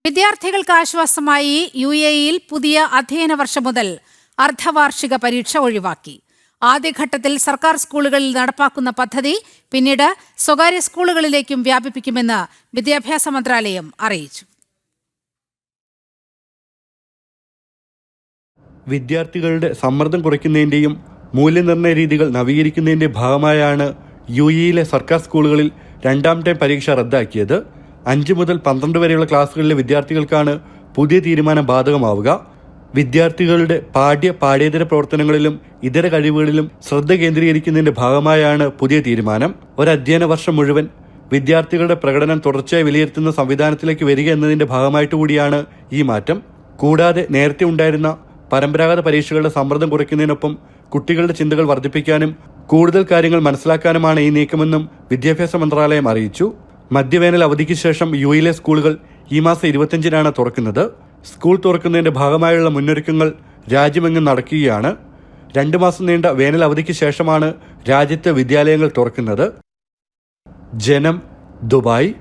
വിദ്യാർത്ഥികൾക്ക് ആശ്വാസമായി UAE-യിൽ പുതിയ അധ്യയന വർഷം മുതൽ അർദ്ധവാർഷിക പരീക്ഷ ഒഴിവാക്കി. ആദ്യഘട്ടത്തിൽ സർക്കാർ സ്കൂളുകളിൽ നടപ്പാക്കുന്ന പദ്ധതി പിന്നീട് സ്വകാര്യ സ്കൂളുകളിലേക്കും വ്യാപിപ്പിക്കുമെന്ന് വിദ്യാഭ്യാസ മന്ത്രാലയം അറിയിച്ചു. വിദ്യാർത്ഥികളുടെ സമ്മർദ്ദം കുറയ്ക്കുന്നതിൻ്റെയും മൂല്യനിർണ്ണയ രീതികൾ നവീകരിക്കുന്നതിൻ്റെ ഭാഗമായാണ് UAE-യിലെ സർക്കാർ സ്കൂളുകളിൽ രണ്ടാം ടൈം പരീക്ഷ റദ്ദാക്കിയത്. 5 മുതൽ 12 വരെയുള്ള ക്ലാസ്സുകളിലെ വിദ്യാർത്ഥികൾക്കാണ് പുതിയ തീരുമാനം ബാധകമാവുക. വിദ്യാർത്ഥികളുടെ പാഠ്യേതര പ്രവർത്തനങ്ങളിലും ഇതര കഴിവുകളിലും ശ്രദ്ധ കേന്ദ്രീകരിക്കുന്നതിൻ്റെ ഭാഗമായാണ് പുതിയ തീരുമാനം. ഒരധ്യയന വർഷം മുഴുവൻ വിദ്യാർത്ഥികളുടെ പ്രകടനം തുടർച്ചയായി വിലയിരുത്തുന്ന സംവിധാനത്തിലേക്ക് വരിക എന്നതിൻ്റെ ഭാഗമായിട്ട് കൂടിയാണ് ഈ മാറ്റം. കൂടാതെ നേരത്തെ ഉണ്ടായിരുന്ന പരമ്പരാഗത പരീക്ഷകളുടെ സമ്മർദ്ദം കുറയ്ക്കുന്നതിനൊപ്പം കുട്ടികളുടെ ചിന്തകൾ വർദ്ധിപ്പിക്കാനും കൂടുതൽ കാര്യങ്ങൾ മനസ്സിലാക്കാനുമാണ് ഈ നീക്കമെന്നും വിദ്യാഭ്യാസ മന്ത്രാലയം അറിയിച്ചു. മധ്യവേനൽ അവധിക്ക് ശേഷം UAE-യിലെ സ്കൂളുകൾ ഈ മാസം 25-നാണ് തുറക്കുന്നത്. സ്കൂൾ തുറക്കുന്നതിന്റെ ഭാഗമായുള്ള മുന്നൊരുക്കങ്ങൾ രാജ്യമെങ്ങും നടക്കുകയാണ്. 2 മാസം നീണ്ട വേനൽ അവധിക്ക് ശേഷമാണ് രാജ്യത്തെ വിദ്യാലയങ്ങൾ തുറക്കുന്നത്. ജനം, ദുബായ്.